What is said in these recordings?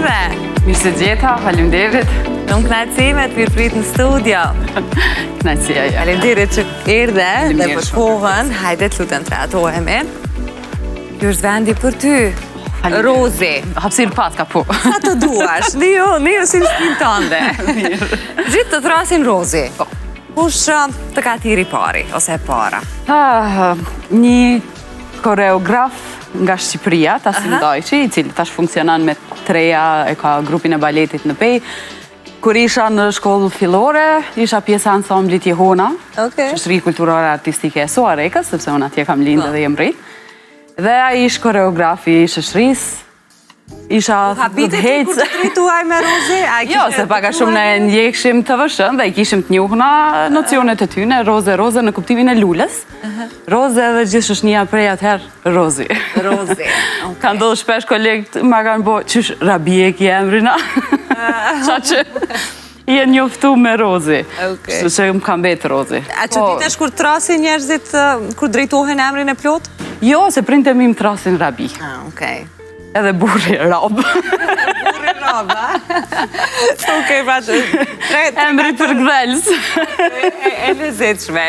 mirëmorve! Mirë se gjeta, faleminderit. Shumë kënaqësi me të mirëprit në studio. Kënaqësia ja. Faleminderit që erdhe dhe për kohën. Hajde të lutem trajtohemi. Ky është vendi për ty. Rozi. Hapësirë paska po. Sa të duash. Nio si në shtëpinë tënde. Gjithë të thrasin Rozi. Kush të ka thiri pari ose para? Një koreograf nga Shqipëria, Tasim Dojqi, i cili tash funksionan me Treja, e ka grupin e baletit në Pej. Kur isha në shkollë fillore, isha pjesa ansamblit Jehona, Shoqëri Kulturore Artistike e Suarekës, sepse unë atje kam lindë dhe jem rrit. Dhe a ish koreografi i shoqërisë. Isha habite ti kur të drejtuaj me Rozi? Jo, se paka shumë ne ndjekshim të vëshën dhe i kishim të njohuna nocionet e tyne, Roze në kuptimin e lullës. Roze dhe gjithë shoqënia prej atëherë Rozi. Rozi. Ka ndodhur shpesh kolegët ma kanë bo, qysh Rabie ki emrina? Qa që je njoftu me Rozi. Se më kam betë Rozi. A që ti tash kur trasin njerëzit kur drejtohen emrin e plot? Jo, se printe mi më trasin Rabi. Okej. Edhe burri rob. Burri rob, a? Okej, pra që... Emri për gdhelës. E lezetshme.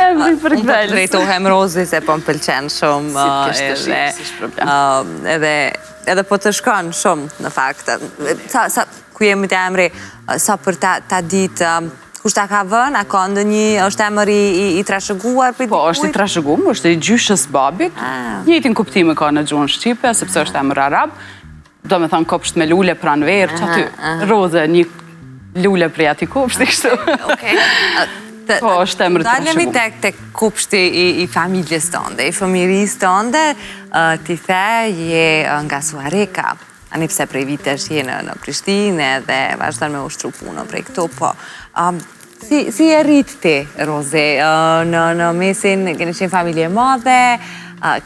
Emri për gdhelës. Unë drejtohem Rozi se po më pëlqen shumë. Edhe po të shkon shumë, në fakt. Ku jemi të emri, sa për ta ditë, kush ta ka vën, a ka ndonjë është emër i trashëguar për dikujt? Po, është i trashëguar, është i gjyshës babit. Njëjtin kuptim e ka në gjuhën shqipe, sepse është emër arab. Do me thënë kopsht me lule pranverë, që aty Roze, një lule prej ati kopshti, kështu. Po, është emër i trashëguar. Dalemi tek kopshti i familjes tënde, i fëmirisë tënde, ti the je nga Suareka. Ani pse prej vitesh je në Prishtinë dhe vazhdon me ushtru punën prej këtu, po si e rrit ti, Rozi, në mesin, keni qenë familje madhe,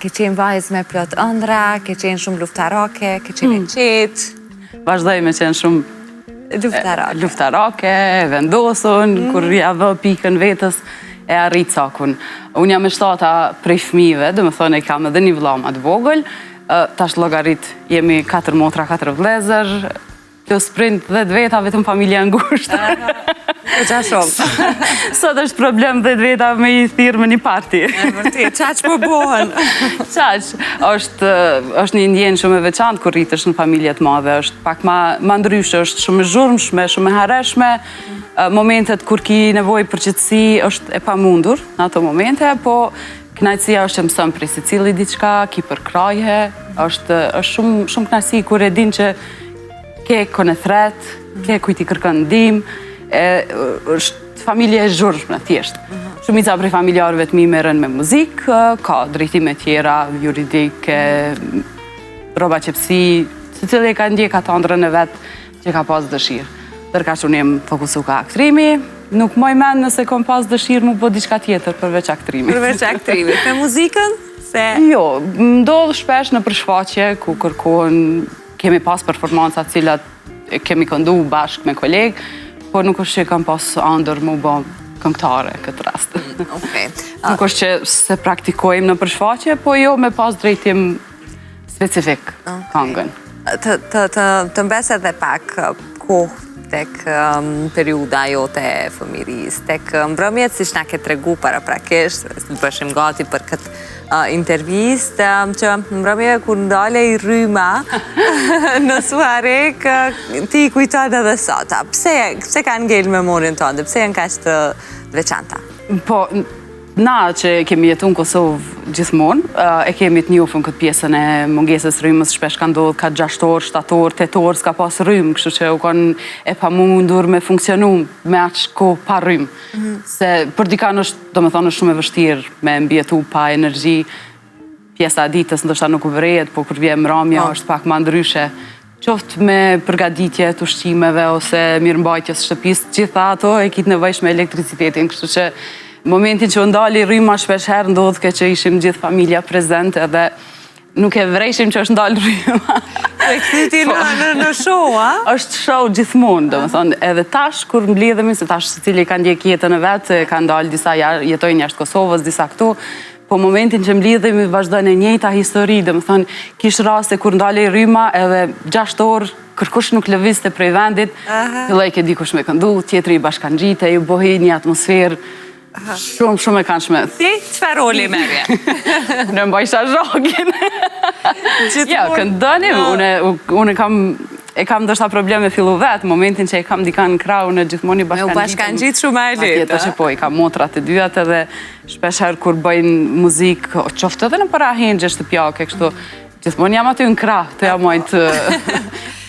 ke qenë vajzë me plot ëndra, ke qenë shumë luftarake, ke qenë e qetë? Vazhdoj me qenë shumë luftarake, vendosun, kur ja vë pikën vetës, e arrit sakun. Unë jam e 7 prej fëmijëve, dhe me thënë e kam edhe një vëlla të vogël, tash llogarit jemi 4 motra, 4 vëllezër, plus prind dhe veta vetëm familja ngushtë. Qa shumë. Sot është problem 10 veta me i thirë me një parti. Vërtet, qaq po bohen. Qaq, është një ndjenë shumë e veçantë kur rritësh në familjet madhe, është pak ma ndryshë, është shumë e zhurmshme, shumë e hareshme. Momentet kur ki nevoj për qëtësi është e pamundur në ato momente, po kënaqësia është që mësën prej se cili diçka, ki për krajhe, është shumë kënaqësi kur e din që ke kone thret, ke kujti kërkën ndim, është familje e zhurmshme, thjesht. Shumica prej familjarëve të mi merren me muzikë, ka drejtime tjera, juridike, roba qepsi, se cili ka ndjek atë ëndrrën e vetë që ka pas dëshirë. Dërka që unë jem fokusu ka aktrimi, nuk moj men nëse kom pas dëshirë mu po diçka tjetër përveç aktrimit. Përveç aktrimit. Me muzikën? Jo, ndodhë shpesh në përshfaqje ku kërkohen, kemi pas performancat cilat kemi këndu bashkë me kolegë, po nuk është që kam pas andër mu bo këngëtare këtë rast. Nuk është që se praktikojmë në përshfaqje, po jo me pas drejtim specifik këngën. Të mbes edhe pak kohë tek periuda jote e fëmiris, tek mbrëmjet, si shna ke tregu para prakisht, të bëshim gati për këtë intervjist, që mbrëmjeve kur ndale i rryma në Suarek, ti kujtojnë edhe sota. Pse ka ngell memorin tënde? Pse janë kaq të veçanta? Po, na që kemi jetu në Kosovë gjithmonë, e kemi të njohur këtë pjesën e mungesës rrymës, shpesh ka ndodhur ka 6 orë, 7 orë, 8 orë s'ka pas rrymë, kështu që u kanë e pamundur me funksionu me aq kohë pa rrymë. Se për dikan është, domethënë, është shumë e vështirë me mbjetu pa energji. Pjesa e ditës ndoshta nuk u vrehet, po kur vjen mramja është pak më ndryshe. Qoftë me përgatitje të ushqimeve ose mirëmbajtjes shtëpisë, gjitha ato e kitë nevojshme elektricitetin, kështu që momentin që ndali rryma shpesh herë ndodhke që ishim gjithë familja prezent edhe nuk e vrejshim që është ndalë rryma. E këtiti në show, a? është show gjithmonë, do më thonë, edhe tash kur mblidhemi, se tash se cili ka ndjek jetën e vetë, ka ndalë disa jetojnë jashtë Kosovës, disa këtu, po momentin që mblidhemi vazhdojnë e njëjta histori, do më thonë, kish raste kur ndali rryma edhe 6 orë kërkush nuk lëvizte prej vendit, filloj ke dikush me këndu, tjetri i bashkangjite, ju bohi një atmosferë shumë e këndshme. Ti, çfarë roli merje? Unë mbajsha zhogin. Ja, këndonim, unë kam ndoshta probleme fillu vetë, momentin që e kam dikan në krah, unë gjithmonë i bashkangjit. Me bashkangjit shumë e lehtë. Atjetër që po, i kam motrat e dyat edhe shpesher kur bëjnë muzikë, qoftë edhe në para hengje shtëpiake, kështu, gjithmonë jam aty në krah, të jam majtë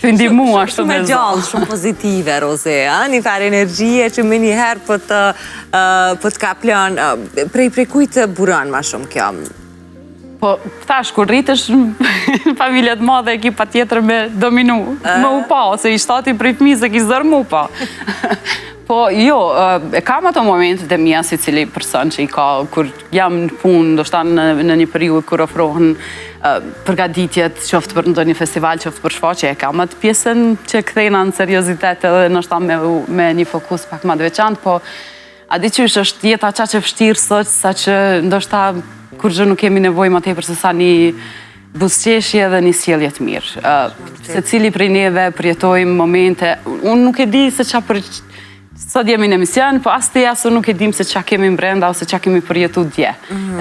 të ndimu ashtu me Shumë gjallë, shumë pozitive, Roze, një farë energjie që më njëherë po të kaplon, prej kujtë buron ma shumë kjo? Po, thash, kur rritësh në familjet madhe, e ki pa tjetër me dominu, me u pa, ose i shtati prej fëmijës e ki zërmu pa. Po, jo, e kam ato momentet e mija si cili person që i ka, kur jam në punë, do shta në një periud kur ofrohen përgatitjet, qoftë për ndonjë festival, qoftë për shfaqje, e kam atë pjesën që kthejna në seriozitet edhe në shta me një fokus pak ma dveçant, po a di qysh është jeta qa që fështirë sot, sa që ndoshta kur gjë nuk kemi nevoj ma tepër se sa një buzëqeshje dhe një sjellje të mirë. Se cili prej neve përjetojmë momente, unë nuk e di se qa për... Sot jemi në emision, po as të jasë nuk e dim se qa kemi mbrenda ose qa kemi përjetu dje.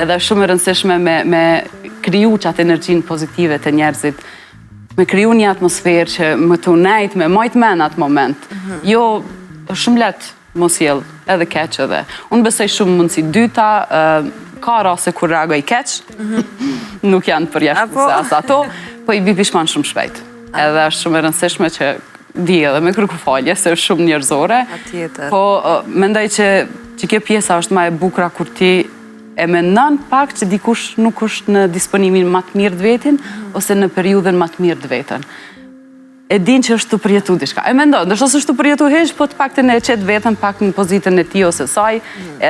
Edhe shumë e rëndësishme me kriju qatë energjinë pozitive të njerëzit, me kriju një atmosferë që më të unajt, me majtë men atë moment. Jo, shumë letë mos jellë, edhe keq edhe. Unë besoj shumë mundësi dyta, ka rase kur reagoj keq, nuk janë përjashtë se as ato, po i bipishman shumë shpejt. Edhe është shumë e rëndësishme që di edhe me kërku falje, se është shumë njerëzore. Po, mendoj që kjo pjesa është ma e bukra kur ti e mendon pak që dikush nuk është në disponimin ma të mirë të vetin, ose në periudën ma të mirë të vetën. E din që është të përjetu diçka. E mendon, ndoshta s'është të përjetu heq, po të paktën e qet vetën pak në pozitën e tij ose saj,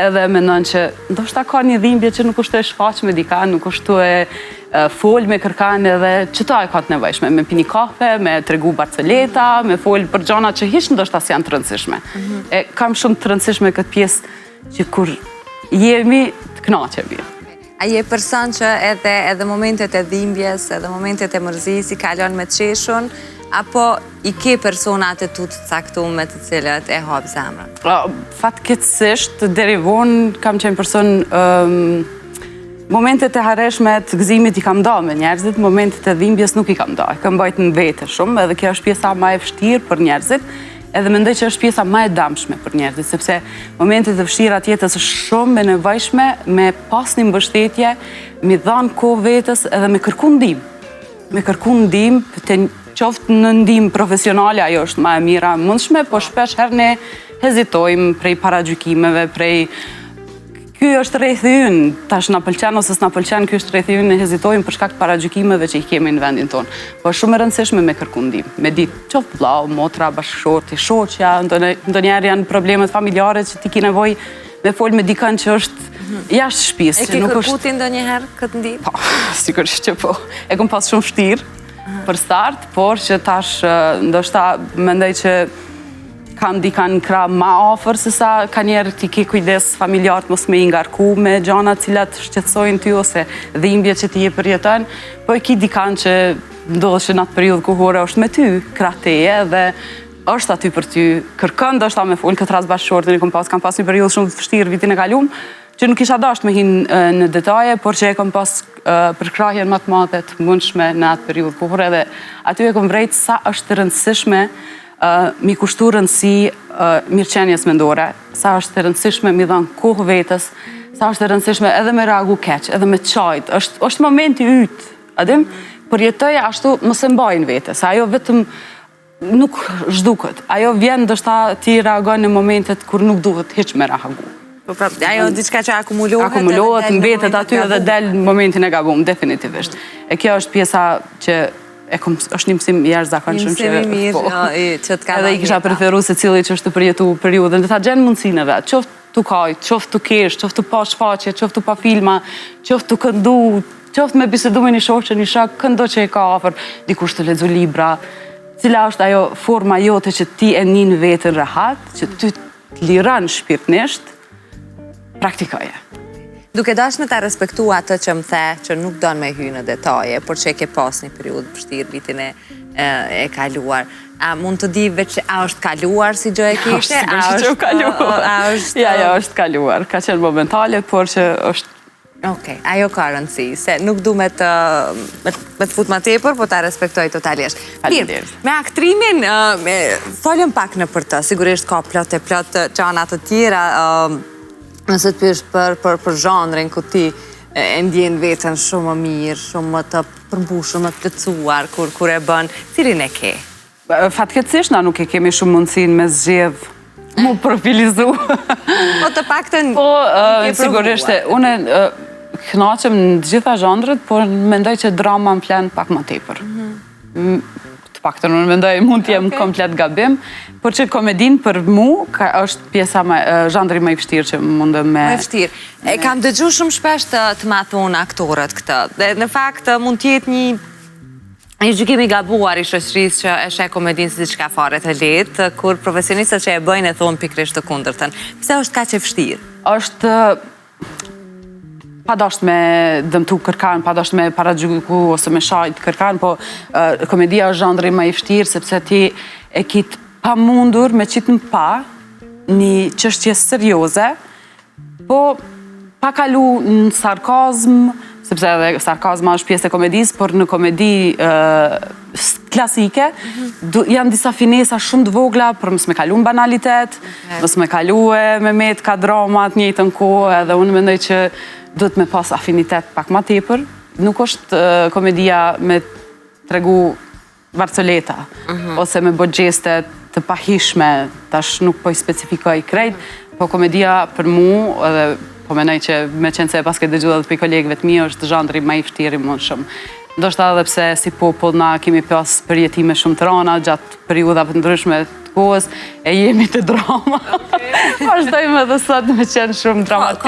edhe mendon që ndoshta ka një dhimbje që nuk është e shfaq me dika, nuk është e fol me kërkan edhe çto e ka të nevojshme, me pini kafe, me tregu barceleta, me fol për gjëra që hiç ndoshta s'janë të rëndësishme. E kam shumë të rëndësishme këtë pjesë që kur jemi të kënaqemi. A je person që edhe momentet e dhimbjes, edhe momentet e mërzis i kalon me qeshun, apo i ke personat e tu të caktume të cilët e hap zemrën? Fatkeqësisht, deri vonë kam qenë person, momentet e hareshme të gëzimit i kam da me njerëzit, momentet e dhimbjes nuk i kam da. Kam bajt në vete shumë, edhe kjo është pjesa ma e vështirë për njerëzit, edhe mendoj që është pjesa ma e damshme për njerëzit, sepse momentet e vështira tjetës është shumë e nevojshme me pas një mbështetje, me dhanë kohë vetës edhe me kërku ndim. Me kërku ndim, qoftë në ndim profesionale, ajo është ma e mira mundshme, po shpesh herë ne hezitojmë prej paragjykimeve, prej... Ky është rrethi ynë, tash na pëlqen ose s'na pëlqen, ky është rrethi ynë, ne hezitojmë për shkak të paragjykimeve që i kemi në vendin tonë. Po është shumë e rëndësishme me kërku ndim, me ditë qoftë vllau, motra, bashkëshorti, shoqja, ndonjëherë janë problemet familjare që ti ke nevojë me fol me dikën që është jashtë shtëpisë. E ke kërkuar ti ndonjëherë këtë ndim? Po, sigurisht që po. E kam pas shumë vështirë për start, por që tash ndoshta mendoj që kam dikan në krah ma ofër, se sa ka njerë ti ke kujdes familjarët mos me i ngarku me gjana cilat shqetësojnë ty ose dhimbje që ti je përjeton, po e ki dikan që ndodhë që në atë periudhë kohore është me ty, krah teje dhe është aty për ty, kërkën do është ta me folë këtë ras bashkëshortin, kam pas një periudhë shumë të vështirë vitin e kalum, që nuk isha dasht me hinë në detaje, por që e kam pas përkrahjen më të madhe të mundshme në atë periudhë kohore dhe aty e kam vrejt sa është rëndësishme mi kushtu rëndësi mirëqenjes mendore, sa është rëndësishme mi dhanë kohë vetës, sa është rëndësishme edhe me reagu keq, edhe me qajt, është momenti ytë, adim, përjetoja ashtu mos e mbajnë vetës, ajo vetëm nuk zhdukët, ajo vjen dështa ti reagon në momentet kur nuk duhet hiq me reagu. Ajo diçka që akumulohet... Akumulohet, mbetet aty edhe del në momentin e gabum, definitivisht. E kjo është pjesa që është një mësim jashtëzakonshëm që edhe i kisha preferu se cili që është të përjetu periudën, dhe ta gjenë mundësinë e vetë, qoftë të kajtë, qoftë të kesh, qoftë të pa shfaqje, qoftë të pa filma, qoftë të këndu, qoftë me bisedu me një shoqë, një shak, këndo që e ka afër, dikush të lexu libra, cila është ajo forma jote që ti e njën vetën rehat, që ty të liran shpirtnisht, praktikoje. Duke dashme ta respektu atë që më the që nuk donë me hy në detaje, por që e ke pas një periudhë vështirë vitin e kaluar. A mund të di veç, a është kaluar si gjë e kishe? është kaluar. Ja, është kaluar. Ka qenë momentale, por që është... Okej, ajo ka rëndësi, se nuk du me të fut ma tepër, po ta respektoj totalisht. Mirë, me aktrimin, folëm pak në për të, sigurisht ka plot qanat të tjera, nëse të pysh për zhanrin, ku ti e ndjen vetën shumë më mirë, shumë më të përmbushur, më të plëcuar, kur e bën, cilin e ke? Fatkeqësisht, na nuk e kemi shumë mundësin me zgjedh mu profilizu. Po të paktën Po, sigurisht, unë kënaqem në gjitha zhandret, por mendoj që drama më flen pak më tepër. Të paktën unë mendoj mund t'jem komplet gabim, por që komedin për mu është pjesa zhandri më i vështirë që mundë me... Më i vështirë. E kam dëgju shumë shpesh të ma thonë aktorët këtë. Dhe në fakt mund t'jetë një gjykimi gabuar i shoqërisë që e sheh komedinë si diçka fare të lehtë, kur profesionistët që e bëjnë e thonë pikërisht të kundërtën. Pse është kaq e vështirë? Është pa dasht me dëmtu kërkan, pa dasht me paragjyku ose me shajt kërkan, po komedia është zhandri më i vështirë, sepse ti e kitë pa mundur me qitë në pa një çështje serioze, po pa kalu në sarkazm, sepse edhe sarkazma është pjesë e komedisë, por në komedi klasike janë disa finesa shumë të vogla për mos me kalu në banalitet, mos me kalu me met ka dramat njëjtën kohë, edhe unë mendoj që duhet me pas afinitet pak ma tepër. Nuk është komedia me tregu varcoleta, ose me bë gjeste të pahishme, tash nuk po i specifikoj krejt, po komedia për mu, edhe po menoj që me qenë se e pas ke dëgju edhe për kolegëve të mi, është zhandri më i vështirë mund shumë. Ndoshta edhe pse si popull na kemi pas përjetime shumë të rana gjatë periudhave të ndryshme të kohës, e jemi të drama. Vazhdojmë edhe sot me qenë shumë dramatik.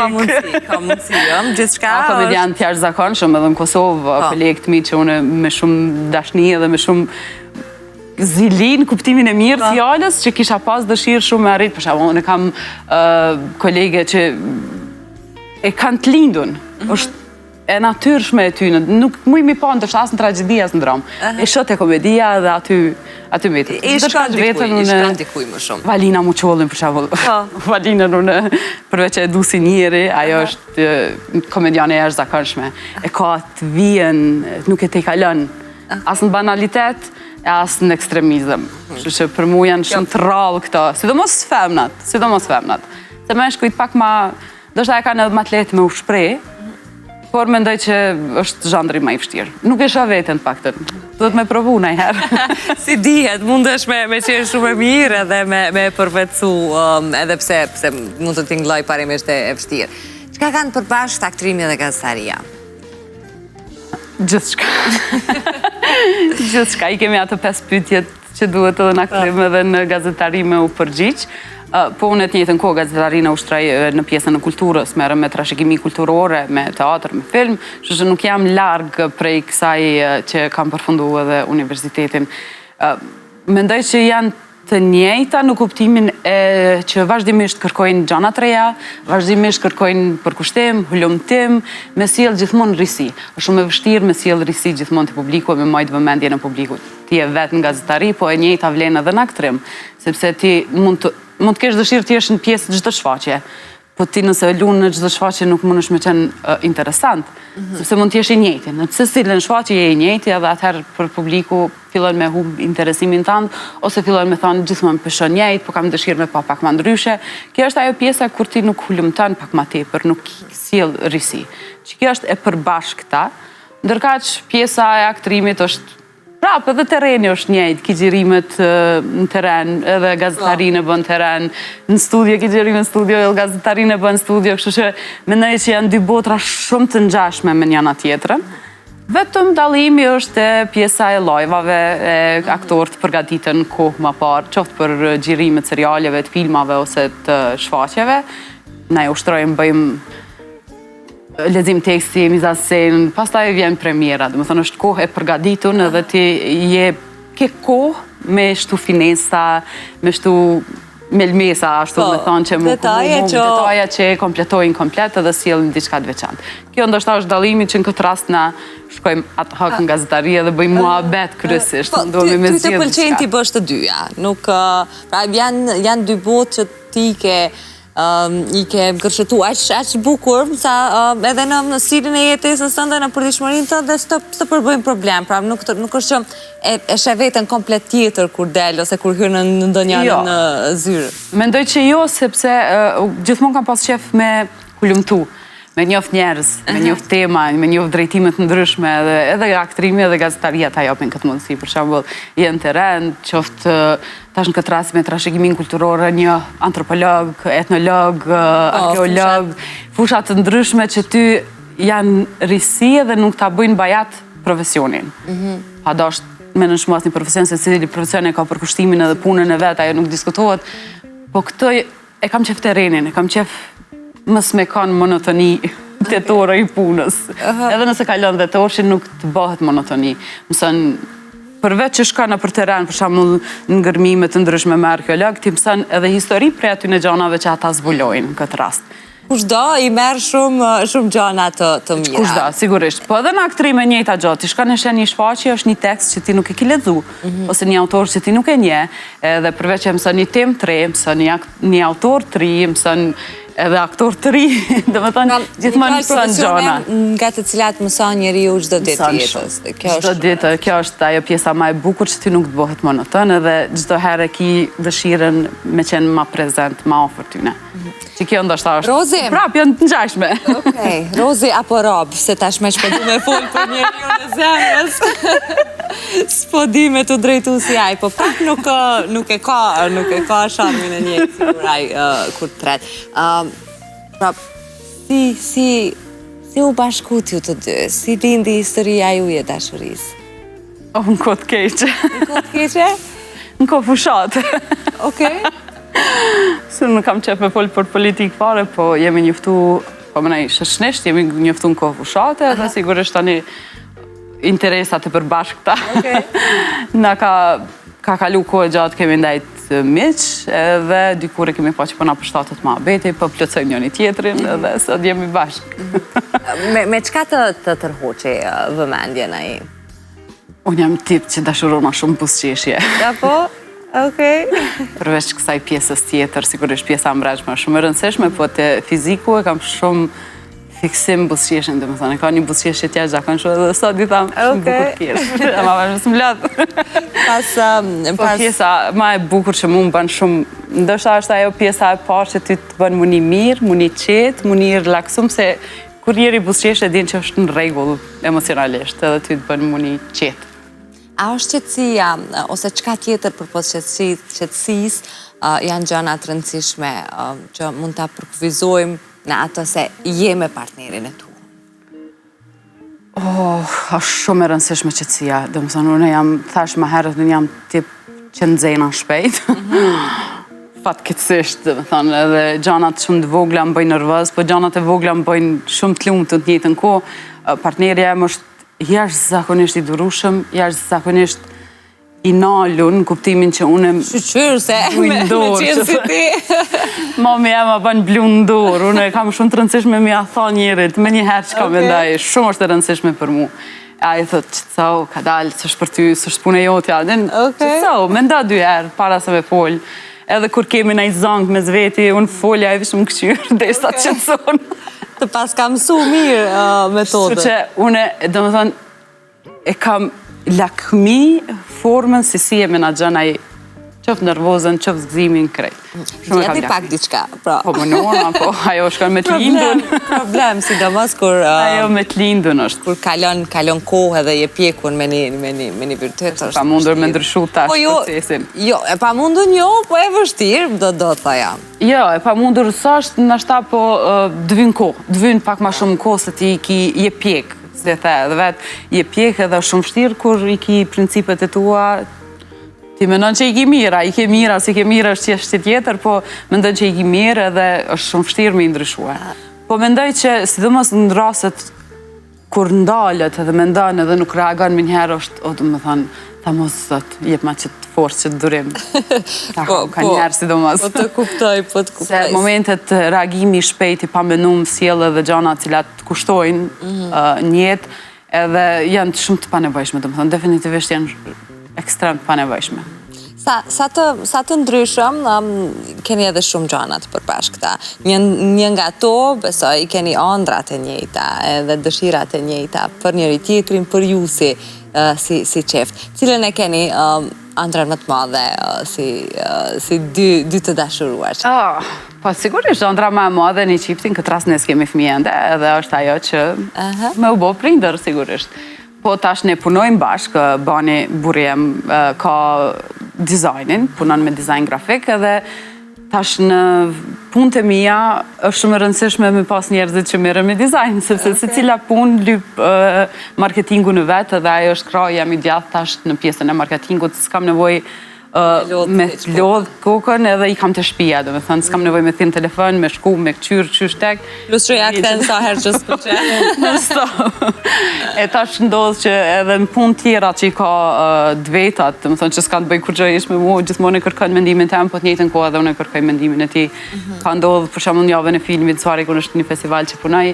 Ka mundësi, jo? Gjithçka Ka komedian të jashtëzakonshëm edhe në Kosovë, kolegë të mi që unë me shumë dashni edhe me shumë zilin, kuptimin e mirë të fjallës, që kisha pas dëshirë shumë me arrit. Për shembull, unë kam kolege që e kanë të lindun, është e natyrshme e tyne, nuk muj mi pa në të shtasë në tragedia në dramë. E shët e komedia dhe aty metët. I shkran dikuj më shumë. Valina Muqollin, për shembull. Valina unë përveç e du si njeri, ajo është komediane e jashtëzakonshme. E ka të vijen, nuk e te kalon, as në banalitet, e as në ekstremizëm. Kështu që për mu janë shumë të rrallë këto, sidomos femnat. Se me shkujt pak ma, do shta e kanë edhe ma të lehtë me u shprej, por mendoj që është zhandri më i vështirë. Nuk e shoh veten paktën. Duhet me provu ndonjëherë. Si dihet, mundesh me qenë shumë e mirë edhe me përvetësu, edhe pse mund të tingëlloj parimisht e vështirë. Çka kanë përbashkët aktrimi dhe gazetaria? Gjithçka. Gjithçka. I kemi ato 5 pyetjet që duhet edhe në aktrim edhe në gazetari me u përgjigj. Po unë të njëjtën kohë gazetarinë ushtroj në pjesën e kulturës, merrem me trashëgimi kulturore, me teatr, me film, kështu që nuk jam larg prej kësaj që kam përfunduar edhe universitetin. Mendoj që janë të njëjta në kuptimin që vazhdimisht kërkojnë gjana të reja, vazhdimisht kërkojnë përkushtim, hulumtim, me sjell gjithmonë risi. Është shumë e vështirë me sjell risi gjithmonë të publiku, me majtë vëmendjen e publikut. Ti je vetë në gazetari, po e njëjta vlen edhe në aktrim, sepse ti mund të kesh dëshirë të jesh në pjesë çdo shfaqje, po ti nëse lun në çdo shfaqje nuk mundesh me qenë interesant, sepse mund të jesh i njëjti. Në secilën shfaqje je i njëjti, edhe atëherë për publiku fillon me humb interesimin tënd, ose fillon me thonë gjithmonë peshon njëjtë, po kam dëshirë me pa pak më ndryshe. Kjo është ajo pjesa kur ti nuk hulumton pak më tepër, nuk sjell risi. Që kjo është e përbashkëta, ndërkaq pjesa e aktrimit është prap, edhe tereni është njëjtë, kigjerimet në teren, edhe gazetarinë e bën teren, në studio, kigjerimet në studio, edhe gazetarinë e bën studio, kështu që mendoj që janë dy botra shumë të ngjashme me njëna tjetrën. Vetëm dallimi është pjesa e lajvave, e aktorët përgatiten kohë më parë, qoftë për xhirimet serialeve, të filmave ose të shfaqjeve. Ne ushtrojmë, bëjmë lexim teksti, mizasen, pastaj vjen premiera, do të thonë është kohë e përgatitur edhe ti ke kohë me shtu finesa, me shtu melmesa ashtu me thonë që detaja që e kompletojnë komplet edhe sjellin diçka të veçantë. Kjo ndoshta është dallimi që në këtë rast na shkojmë ad hoc në gazetaria dhe bëjmë muhabet kryesisht. Ty të pëlqejnë ti bësh të dyja. Nuk, pra janë dy botë që ti i ke kërshëtu aq bukur, sa edhe në stilin e jetesës tënde, në përditshmërinë tënde s'të përbëjmë problem. Pra nuk është që e sheh veten komplet tjetër kur del ose kur hyn në ndonjë në zyrë. Mendoj që jo, sepse gjithmonë kam pas qef me kulumtu, me njoft njerëz, me njoft tema, me njoft drejtime të ndryshme, edhe aktrimi edhe gazetaria ta japin këtë mundësi. Për shembull, jenë terren, qoftë tash në këtë rast me trashëgimin kulturor, një antropolog, etnolog, arkeolog, fusha të ndryshme që ty janë risi edhe nuk ta bëjnë bajat profesionin. Pa dasht me nënshmas një profesion, se cili profesion e ka për kushtimin edhe punën e vet, ajo nuk diskutohet, po këtë e kam qef terrenin, e kam qef mës me kanë monotoni tetore i punës. Edhe nëse kalon dhe që nuk të bëhet monotoni. Mësën, përveç që shka në për terren, për shembull në ngërmime të ndryshme me arkeolog, ti mësën edhe histori prej aty në gjanave që ata zbulojnë në këtë rast. Kushdo i merr shumë gjana të mira. Kushdo, sigurisht. Po edhe në aktrime njëjta gjatë, ti shka në shen një shfaqje, është një tekst që ti nuk e ki lexu, ose një autor që ti nuk e nje, edhe përveç që mësën një temë të re, mësën një autor të ri, mësën edhe aktor të ri, dhe me thonë, gjithmonë mësën gjona. Nga të cilat mëson njeriu çdo ditë jetës. Çdo ditë, kjo është ajo pjesa më e bukur që ti nuk të bëhet monoton, edhe çdo herë ki dëshirën me qenë më prezent, më afër tyne. Që kjo ndoshta është. Rozi. Prap, janë të ngjashme. Okej, Rozi apo Rob, se tashmë shpo du me fol për njeriu në zemrës. S'po di me të drejtu si aj, po pak nuk e ka sharmin e njëjtë sigur aj kur tret. Pra, si u bashkut ju të dy? Si lindi historia ju e dashurisë? Në kohë të keqe. Në kohë të keqe? Në kohë fushate. Okej. Se nuk kam qef me fol për politikë fare, po jemi njoftu, po mënaj shëshnisht, jemi njoftu në kohë fushate, dhe sigurisht tani interesat e përbashkëta. Na ka kalu kohë gjatë kemi ndajt miq, edhe dikur e kemi pa që përna për shtatët ma beti, po plëcoj njëni tjetrin, edhe sot jemi bashkë. Me qka të tërhoqe vëmendjen ai? Unë jam tip që dashuron ma shumë busqeshje. Ja po? Okej. Përveç kësaj pjesës tjetër, sigurisht pjesa mbrojtshme shumë e rëndësishme, po te fiziku e kam shumë fiksim buzëqeshjen, domethënë ka një buzëqeshje të jashtëzakonshme dhe sot i tham shumë bukur kjesh. Ama vazhdim mlad. Pas pjesa më e bukur që mua më bën shumë, ndoshta është ajo pjesa e parë që ty të bën muni mirë, muni qetë, muni relaksum, se kur jeri buzëqeshje din që është në rregull emocionalisht, edhe ty të bën muni qetë. A është qetësia, ose qka tjetër përpos qetësisë janë gjëra të rëndësishme që mund ta përkufizojmë në ato se je me partnerin e tu? Është shumë e rëndësishme qetësia. Domethënë unë jam, thash më herët, unë jam tip që nxejna shpejt. Fatkeqësisht, domethënë, edhe gjanat shumë të vogla më bëjnë nervoz, po gjanat e vogla më bëjnë shumë të lumtur të njëjtën kohë. Partneri im është jashtëzakonisht i durueshëm, jashtëzakonisht i nalun, në kuptimin që unë shqyr se me qenë si ti. Mami e ma bën blundor, unë e kam shumë të rëndësishme me a tha njerit, me një herë që ka me ndaj, shumë është të rëndësishme për mu. A i thot, qëtësau, ka dalë, së është për ty, së është punë e jotja. Qëtësau, me nda 2 herë, para se me folë. Edhe kur kemi në i zangë me zveti, unë folja e vishë më këqyrë, dhe i sa të qëtëson. Të pas kam su mirë metodën. Që une, dhe më thënë, e kam lakmi formën si e menaxhon ai qoftë nervozën, qoftë zgzimin krejt. Jeti pak diçka, pra. Po mënona, po ajo shkon me të lindun. Problem, sidomos kur... Ajo me të lindun është. Kur kalon kohë edhe je pjekun me një vërtet. Pa mundur me ndryshu tash procesin. Jo, e pa mundur jo, po e vështirë, do të thaja. Jo, e pa mundur së është nashta po dëvyn kohë. Dëvyn pak ma shumë kohë se ti je pjek. Dhe the, dhe vetë je pjek edhe shumë vështirë kur i ki principet e tua. Ti mendon që i ki mira, i ke mira, si ke mira është qështë tjetër, po mendon që i ki mirë edhe është shumë vështirë me i ndryshua. Po mendoj që, sidomos në raset kur ndalët edhe mendon edhe nuk reagon me njëherë është, do më thënë, Ta mos sot, jep ma që të forës që të durim. Ka njerë sidomos. Po të kuptoj. Se momentet reagimi shpejt i pamenum, sjellë dhe gjana cilat të kushtojnë njët, edhe janë shumë të panevojshme, të më thënë, definitivisht janë ekstrem të panevojshme. Sa të ndryshëm, keni edhe shumë gjanat për bashkëta. Një nga to, besoj, keni ëndrat e njëjta edhe dëshirat e njëjta për njëri tjetrin, për ju si qeft. Cilën e keni ëndrat më të madhe si dy të dashuruar? Po, sigurisht, ëndra më e madhe një qiftin, këtë rast ne s'kemi fëmijende, edhe është ajo që me u bo prindër, sigurisht. Po tash ne punojmë bashkë, bani burjem ka dizajnin, punon me dizajn grafik, edhe tash në punët e mija është shumë rëndësishme me pas njerëzit që merren me dizajn, sepse se cila punë lyp marketingu në vetë, edhe ajo është kraj, jam i djathtë tash në pjesën e marketingut, s'kam nevoj me lodh kokën edhe i kam të shtëpia, do me thënë, s'kam nevoj me thimë telefon, me shku, me këqyrë, qysh tek. Plus që ja këtën sa herë që s'pëqenë. E tash ndodhë që edhe në punë tjera që i ka dvetat, do me thënë që s'ka të bëj kur gjë ish me mu, gjithmonë e kërkën mendimin tem, po të njëjtën kohë edhe unë e kërkoj mendimin e ti. Ka ndodhë, për shembull në javën e filmit, Suari kur është një festival që punoj,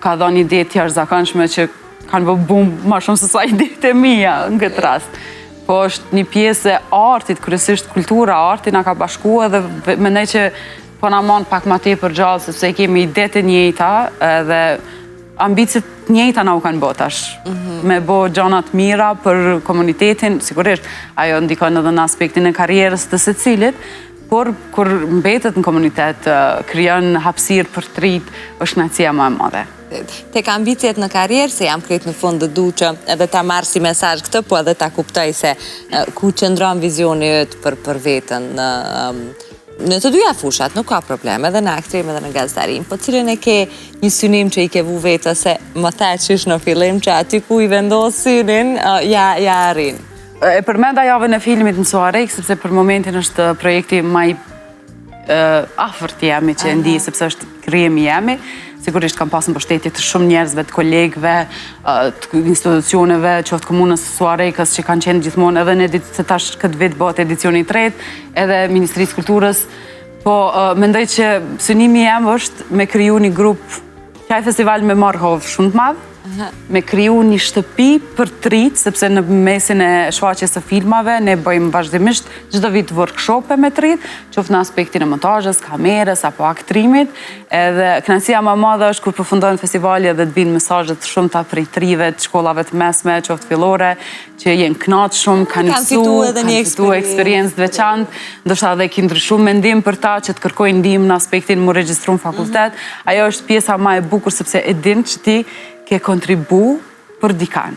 ka dhënë ide të jashtëzakonshme që kanë bërë bum ma shumë se sa idetë e mia në këtë rast. Po është një pjesë e artit, kryesisht kultura, arti na ka bashkuar dhe mendoj që po na mon pak ma tepër gjallë, sepse kemi idetë e njëjta edhe ambicet njëjta na u kanë bërë tash. Me bo gjanat mira për komunitetin, sigurisht, ajo ndikon edhe në aspektin e karrierës të secilit, por kur mbetet në komunitet, krijon hapësirë për të rit, është kënaqësia më e madhe. Tek ambicjet në karrierë, se jam krejt në fund dhe du që edhe ta marrë si mesazh këtë, po edhe ta kuptoj se ku qëndron vizioni yt për veten në të dyja fushat, nuk ka problem, edhe në aktrim edhe në gazetarim, po cilën e ke një synim që i ke vu vetë, se më the qysh në fillim që aty ku i vendos synin, ja arrin. E përmenda javën e filmit në Suarek, sepse për momentin është projekti më i afërt jemi që ndi, sepse është krijimi jemi. Sigurisht kam pasur mbështetje të shumë njerëzve, të kolegëve, të institucioneve, qoftë komunës së Suarekës që kanë qenë gjithmonë edhe në se tash këtë vit bëhet edicioni i tretë, edhe Ministrisë Kulturës. Po mendoj që synimi jam është me kriju një grup, që ai festival me marrë hovë shumë të madh, me kriju një shtëpi për të rit, sepse në mesin e shfaqjes së filmave ne bëjmë vazhdimisht çdo vit workshope me të rit, qoftë në aspektin e montazhës, kamerës apo aktrimit, edhe kënaqësia më e madhe është kur përfundon festivali dhe të vinë mesazhe të shumta prej të rive të shkollave të mesme, qoftë fillore, që jenë kënaqur, kanë fituar eksperiencë të veçantë, ndoshta edhe kanë ndryshuar mendim për ta që të kërkojnë ndihmë në aspektin mu regjistruar në fakultet. Ajo është pjesa më e bukur sepse e din që ti ke kontribu për dikan.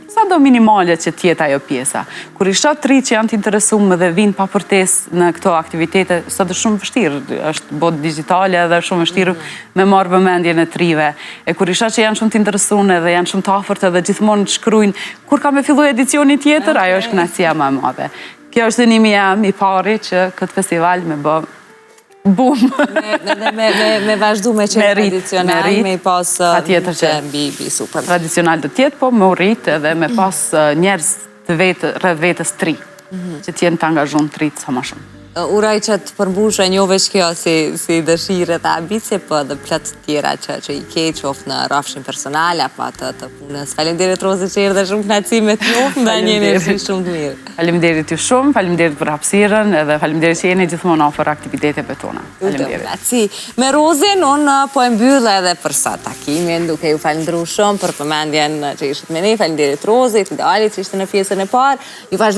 Sa do minimale që tjetë ajo pjesa. Kur i shoh të ri që janë të interesuar dhe vinë pa përtesë në këto aktivitete, sa do shumë vështirë, është botë digjitale dhe shumë vështirë me marrë vëmendjen e të rive. E kur i shoh që janë shumë të interesuar dhe janë shumë të afërt dhe gjithmonë shkruajnë kur ka me fillu edicioni tjetër, ajo është kënaqësia më e madhe. Kjo është synimi jam i pari që këtë festival me bë bum. Me vazhdu me qenë tradicional, me i pas që mbi super. Tradicional të tjetë, po me u rritë edhe me pas njerëz të rreth vetës të ri, që t'jenë të angazhon të rritë sa ma shumë. Uroj që të përmbushë jo veç kjo si dëshire dhe ambicje, po edhe plot të tjera që i ke qoftë në rrafshin personal, apo të punës. Faleminderit Rozi që erdhe shumë kënaqësi me të njohur, nda një energji shumë të mirë. Faleminderit ju shumë, faleminderit për hapësirën edhe faleminderit që jeni gjithmonë afër aktiviteteve tona. Faleminderit. Me Rozin unë po e mbyll edhe për sot takimin, duke ju falendëruar shumë për përmendjen që ishit me ne. Faleminderit Rozi, Fidalit që ishte në pjesën e parë.